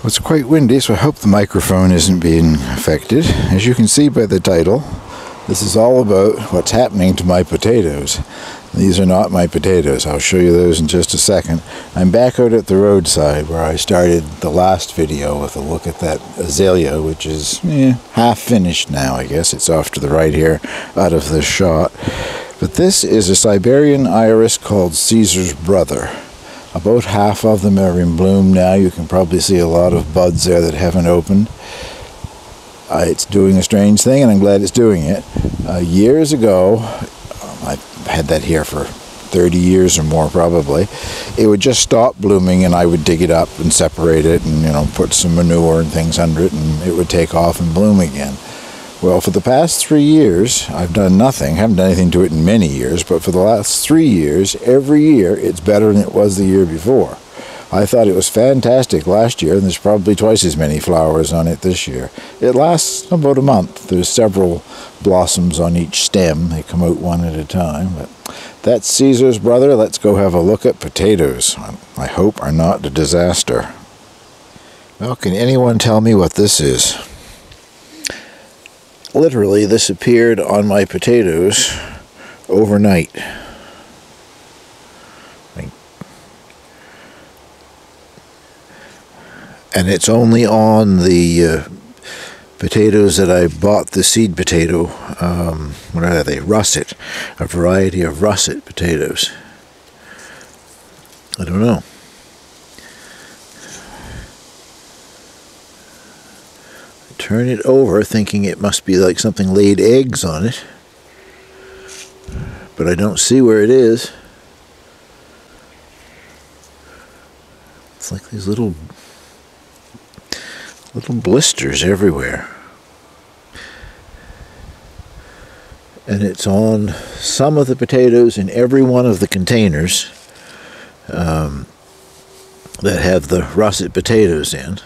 It's quite windy, so I hope the microphone isn't being affected. As you can see by the title, this is all about what's happening to my potatoes. These are not my potatoes. I'll show you those in just a second. I'm back out at the roadside where I started the last video with a look at that azalea, which is half finished now, I guess. It's off to the right here out of the shot. But this is a Siberian iris called Caesar's brother. About half of them are in bloom now. You can probably see a lot of buds there that haven't opened. It's doing a strange thing, and I'm glad it's doing it. Years ago, I've had that here for 30 years or more probably, it would just stop blooming and I would dig it up and separate it and put some manure and things under it, and it would take off and bloom again. Well, for the past 3 years, I've done nothing. I haven't done anything to it in many years, but for the last 3 years, every year, it's better than it was the year before. I thought it was fantastic last year, and there's probably twice as many flowers on it this year. It lasts about a month. There's several blossoms on each stem. They come out one at a time. But that's Caesar's brother. Let's go have a look at potatoes. I hope are not a disaster. Well, can anyone tell me what this is? Literally, this appeared on my potatoes overnight. And it's only on the potatoes that I bought, the seed potato. What are they? Russet. A variety of russet potatoes. I don't know. Turn it over thinking it must be like something laid eggs on it, but I don't see where it is. It's like these little blisters everywhere, and it's on some of the potatoes in every one of the containers that have the russet potatoes in.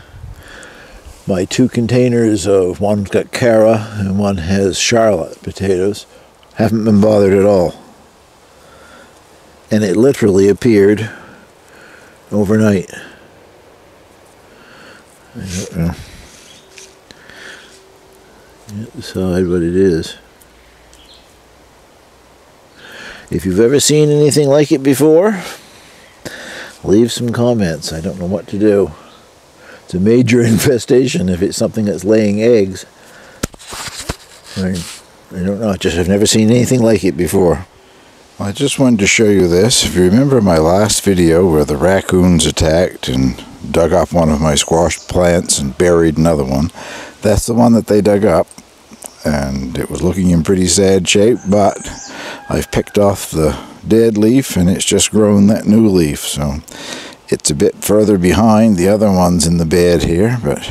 My 2 containers of one's got Cara and one has Charlotte potatoes haven't been bothered at all. And it literally appeared overnight. I don't know. Can't decide what it is. If you've ever seen anything like it before, leave some comments. I don't know what to do. It's a major infestation if it's something that's laying eggs. I don't know, I've never seen anything like it before. I just wanted to show you this. If you remember my last video where the raccoons attacked and dug up one of my squash plants and buried another one, that's the one that they dug up. And it was looking in pretty sad shape, but I've picked off the dead leaf and it's just grown that new leaf. So it's a bit further behind the other ones in the bed here, but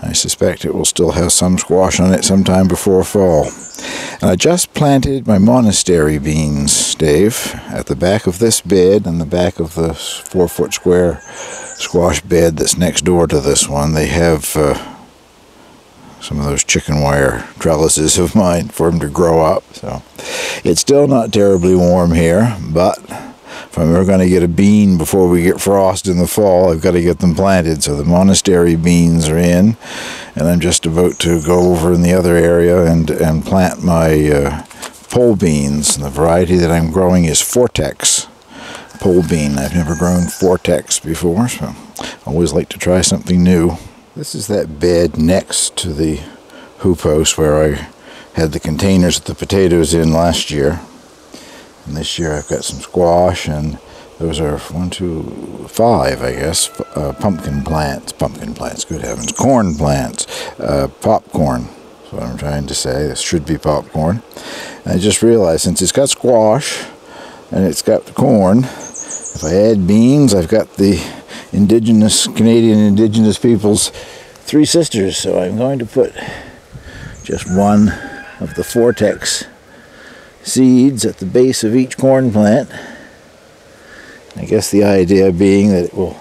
I suspect it will still have some squash on it sometime before fall. And I just planted my monastery beans, Dave, at the back of this bed and the back of the 4-foot square squash bed that's next door to this one. They have some of those chicken wire trellises of mine for them to grow up. So it's still not terribly warm here, but if I'm ever going to get a bean before we get frost in the fall, I've got to get them planted. So the monastery beans are in, and I'm just about to go over in the other area and plant my pole beans. And the variety that I'm growing is Vortex pole bean. I've never grown Vortex before, so I always like to try something new. This is that bed next to the hoop house where I had the containers of the potatoes in last year. And this year I've got some squash, and those are 1, 2, 5, I guess, pumpkin plants, good heavens, corn plants, popcorn, that's what I'm trying to say. This should be popcorn. And I just realized since it's got squash and it's got corn, if I add beans, I've got the Canadian indigenous people's 3 sisters. So I'm going to put just one of the Vortex seeds at the base of each corn plant. I guess the idea being that it will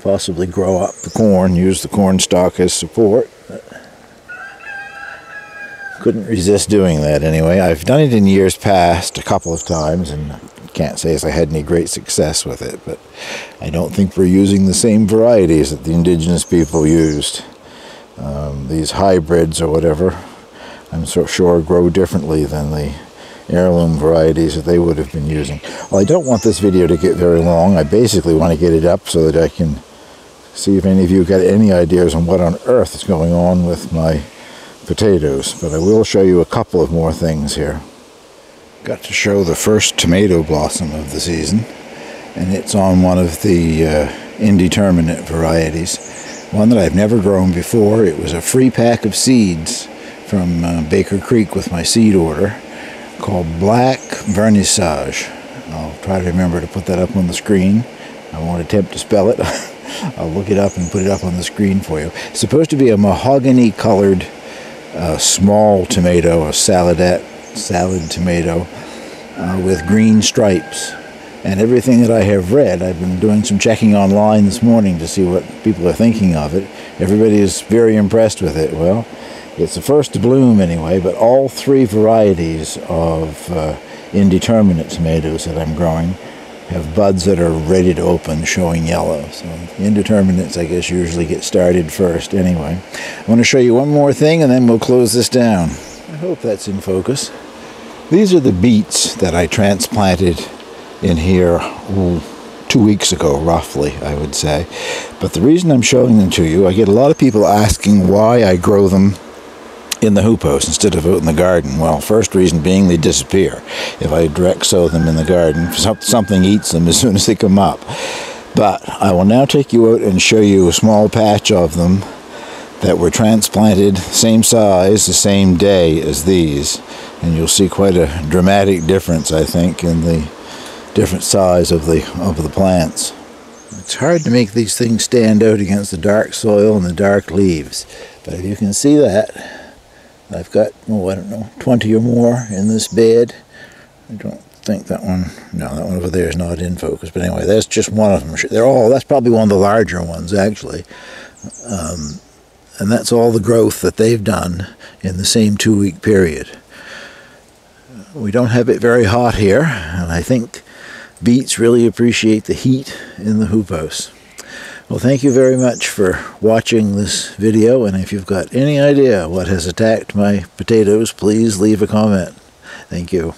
possibly grow up the corn, use the corn stalk as support. But couldn't resist doing that anyway. I've done it in years past a couple of times and can't say as I had any great success with it, but I don't think we're using the same varieties that the indigenous people used. These hybrids or whatever, I'm so sure grow differently than the heirloom varieties that they would have been using. Well, I don't want this video to get very long. I basically want to get it up so that I can see if any of you got any ideas on what on earth is going on with my potatoes. But I will show you a couple of more things here. Got to show the first tomato blossom of the season, and it's on one of the indeterminate varieties, one that I've never grown before. It was a free pack of seeds from Baker Creek with my seed order, called Black Vernissage. I'll try to remember to put that up on the screen. I won't attempt to spell it. I'll look it up and put it up on the screen for you. It's supposed to be a mahogany colored small tomato, a salad tomato with green stripes. And everything that I have read, I've been doing some checking online this morning to see what people are thinking of it. Everybody is very impressed with it. Well, it's the first to bloom anyway, but all three varieties of indeterminate tomatoes that I'm growing have buds that are ready to open, showing yellow. So indeterminates, I guess, usually get started first anyway. I want to show you one more thing and then we'll close this down. I hope that's in focus. These are the beets that I transplanted in here 2 weeks ago, roughly, I would say. But the reason I'm showing them to you, I get a lot of people asking why I grow them in the hoopos instead of out in the garden. Well, first reason being they disappear. If I direct sow them in the garden, something eats them as soon as they come up. But I will now take you out and show you a small patch of them that were transplanted, same size, the same day as these. And you'll see quite a dramatic difference, I think, in the different size of the plants. It's hard to make these things stand out against the dark soil and the dark leaves. But if you can see that, I've got, I don't know, 20 or more in this bed. I don't think that one, no, that one over there is not in focus. But anyway, that's just one of them. That's probably one of the larger ones, actually. And that's all the growth that they've done in the same 2-week period. We don't have it very hot here, and I think beets really appreciate the heat in the hoopos. Well, thank you very much for watching this video, and if you've got any idea what has attacked my potatoes, please leave a comment. Thank you.